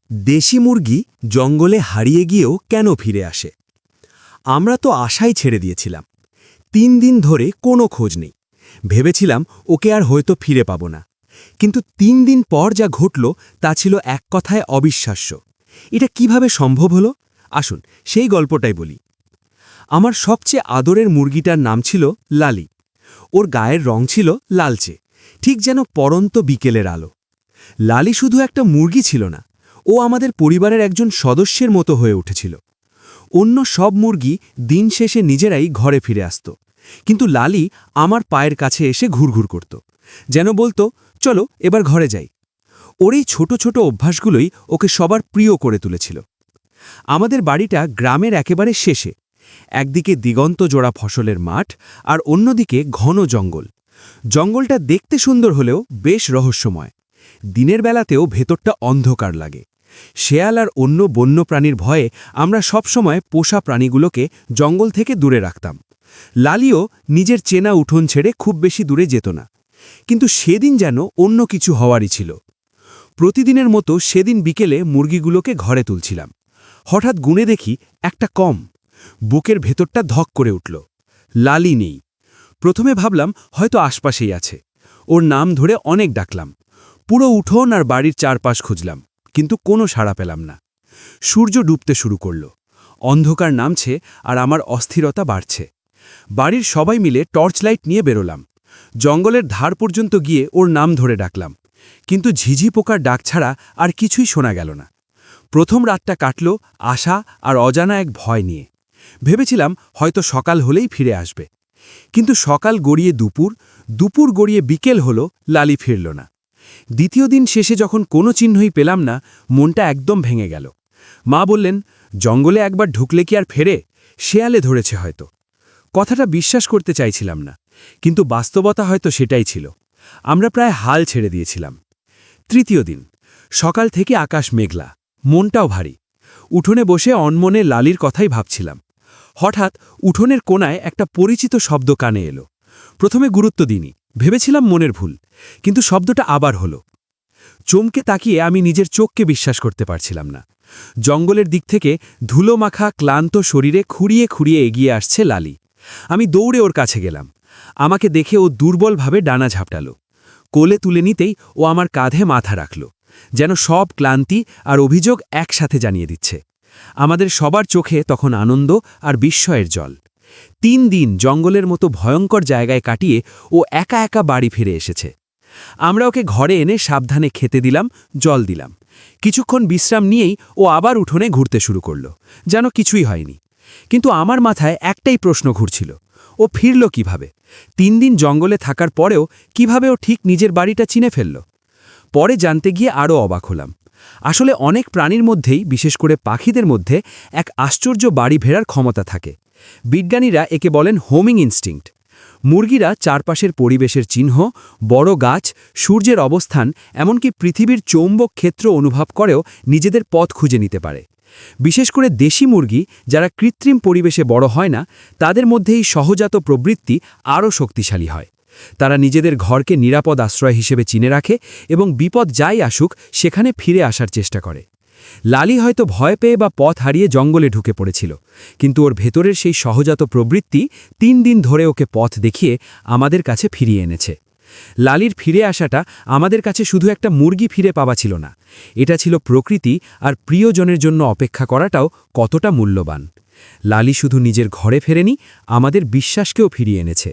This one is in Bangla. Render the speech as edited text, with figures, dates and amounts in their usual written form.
দেশি মুরগি জঙ্গলে হারিয়ে গিয়েও কেন ফিরে আসে? আমরা তো আশাই ছেড়ে দিয়েছিলাম। ৩ দিন ধরে কোনো খোঁজ নেই। ভেবেছিলাম ওকে আর হয়তো ফিরে পাব না। কিন্তু ৩ দিন পর যা ঘটল তা ছিল এক কথায় অবিশ্বাস্য। এটা কিভাবে সম্ভব হলো? আসুন সেই গল্পটাই বলি। আমার সবচেয়ে আদরের মুরগিটার নাম ছিল লালি। ওর গায়ের রং ছিল লালচে, ঠিক যেন পরন্ত বিকেলের আলো। লালি শুধু একটা মুরগি ছিল না, ও আমাদের পরিবারের একজন সদস্যের মতো হয়ে উঠেছিল। অন্য সব মুরগি দিন শেষে নিজেরাই ঘরে ফিরে আসত, কিন্তু লালি আমার পায়ের কাছে এসে ঘুরঘুর করত, যেন বলতো, চলো এবার ঘরে যাই। ওর এই ছোট ছোট অভ্যাসগুলোই ওকে সবার প্রিয় করে তুলেছিল। আমাদের বাড়িটা গ্রামের একেবারে শেষে। একদিকে দিগন্ত জোড়া ফসলের মাঠ আর অন্যদিকে ঘন জঙ্গল। জঙ্গলটা দেখতে সুন্দর হলেও বেশ রহস্যময়। দিনের বেলাতেও ভেতরটা অন্ধকার লাগে। শেয়াল আর অন্য বন্যপ্রাণীর ভয়ে আমরা সবসময় পোষা প্রাণীগুলোকে জঙ্গল থেকে দূরে রাখতাম। লালিও নিজের চেনা উঠোন ছেড়ে খুব বেশি দূরে যেত না। কিন্তু সেদিন যেন অন্য কিছু হওয়ারই ছিল। প্রতিদিনের মতো সেদিন বিকেলে মুরগিগুলোকে ঘরে তুলছিলাম। হঠাৎ গুনে দেখি একটা কম। বুকের ভেতরটা ধক করে উঠল। লালি নেই। প্রথমে ভাবলাম হয়তো আশপাশেই আছে। ওর নাম ধরে অনেক ডাকলাম। পুরো উঠোন আর বাড়ির চারপাশ খুঁজলাম, কিন্তু কোনো সাড়া পেলাম না। সূর্য ডুবতে শুরু করল। অন্ধকার নামছে আর আমার অস্থিরতা বাড়ছে। বাড়ির সবাই মিলে টর্চ লাইট নিয়ে বেরোলাম। জঙ্গলের ধার পর্যন্ত গিয়ে ওর নাম ধরে ডাকলাম, কিন্তু ঝিঝি পোকার ডাক ছাড়া আর কিছুই শোনা গেল না। প্রথম রাতটা কাটল আশা আর অজানা এক ভয় নিয়ে। ভেবেছিলাম হয়তো সকাল হলেই ফিরে আসবে। কিন্তু সকাল গড়িয়ে দুপুর, দুপুর গড়িয়ে বিকেল হলো, লালি ফিরল না। দ্বিতীয় দিন শেষে যখন কোনো চিহ্নই পেলাম না, মনটা একদম ভেঙে গেল। মা বললেন, জঙ্গলে একবার ঢুকলে কি আর ফেরে? শেয়ালে ধরেছে হয়তো। কথাটা বিশ্বাস করতে চাইছিলাম না, কিন্তু বাস্তবতা হয়তো সেটাই ছিল। আমরা প্রায় হাল ছেড়ে দিয়েছিলাম। তৃতীয় দিন সকাল থেকে আকাশ মেঘলা, মনটাও ভারী। উঠোনে বসে অনমনে লালির কথাই ভাবছিলাম। হঠাৎ উঠোনের কোণায় একটা পরিচিত শব্দ কানে এলো। প্রথমে গুরুত্ব দিইনি, ভেবেছিলাম মনের ভুল, কিন্তু শব্দটা আবার হলো। চমকে তাকিয়ে আমি নিজের চোখকে বিশ্বাস করতে পারছিলাম না। জঙ্গলের দিক থেকে ধুলো মাখা ক্লান্ত শরীরে খুঁড়িয়ে খুঁড়িয়ে এগিয়ে আসছে লালি। আমি দৌড়ে ওর কাছে গেলাম। আমাকে দেখে ও দুর্বলভাবে ডানা ঝাপটালো। কোলে তুলে নিতেই ও আমার কাঁধে মাথা রাখল, যেন সব ক্লান্তি আর অভিযোগ একসাথে জানিয়ে দিচ্ছে। আমাদের সবার চোখে তখন আনন্দ আর বিস্ময়ের জল। ৩ দিন জঙ্গলের মতো ভয়ঙ্কর জায়গায় কাটিয়ে ও একা একা বাড়ি ফিরে এসেছে। আমরা ওকে ঘরে এনে সাবধানে খেতে দিলাম, জল দিলাম। কিছুক্ষণ বিশ্রাম নিয়েই ও আবার উঠোনে ঘুরতে শুরু করল, যেন কিছুই হয়নি। কিন্তু আমার মাথায় একটাই প্রশ্ন ঘুরছিল, ও ফিরল কিভাবে? ৩ দিন জঙ্গলে থাকার পরেও কিভাবে ও ঠিক নিজের বাড়িটা চিনে ফেলল? পরে জানতে গিয়ে আরও অবাক হলাম। আসলে অনেক প্রাণীর মধ্যেই, বিশেষ করে পাখিদের মধ্যে, এক আশ্চর্য বাড়ি ফেরার ক্ষমতা থাকে। বিজ্ঞানীরা একে বলেন হোমিং ইনস্টিংক্ট। মুরগিরা চারপাশের পরিবেশের চিহ্ন, বড় গাছ, সূর্যের অবস্থান, এমনকি পৃথিবীর চৌম্বক ক্ষেত্র অনুভব করেও নিজেদের পথ খুঁজে নিতে পারে। বিশেষ করে দেশি মুরগি, যারা কৃত্রিম পরিবেশে বড় হয় না, তাদের মধ্যে এই সহজাত প্রবৃত্তি আরও শক্তিশালী হয়। তারা নিজেদের ঘরকে নিরাপদ আশ্রয় হিসেবে চিনে রাখে এবং বিপদ যাই আসুক সেখানে ফিরে আসার চেষ্টা করে। লালি হয়তো ভয় পেয়ে বা পথ হারিয়ে জঙ্গলে ঢুকে পড়েছিল, কিন্তু ওর ভেতরের সেই সহজাত প্রবৃত্তি ৩ দিন ধরে ওকে পথ দেখিয়ে আমাদের কাছে ফিরিয়ে এনেছে। লালির ফিরে আসাটা আমাদের কাছে শুধু একটা মুরগি ফিরে পাওয়া ছিল না, এটা ছিল প্রকৃতি আর প্রিয়জনের জন্য অপেক্ষা করাটাও কতটা মূল্যবান। লালি শুধু নিজের ঘরে ফেরেনি, আমাদের বিশ্বাসকেও ফিরিয়ে এনেছে।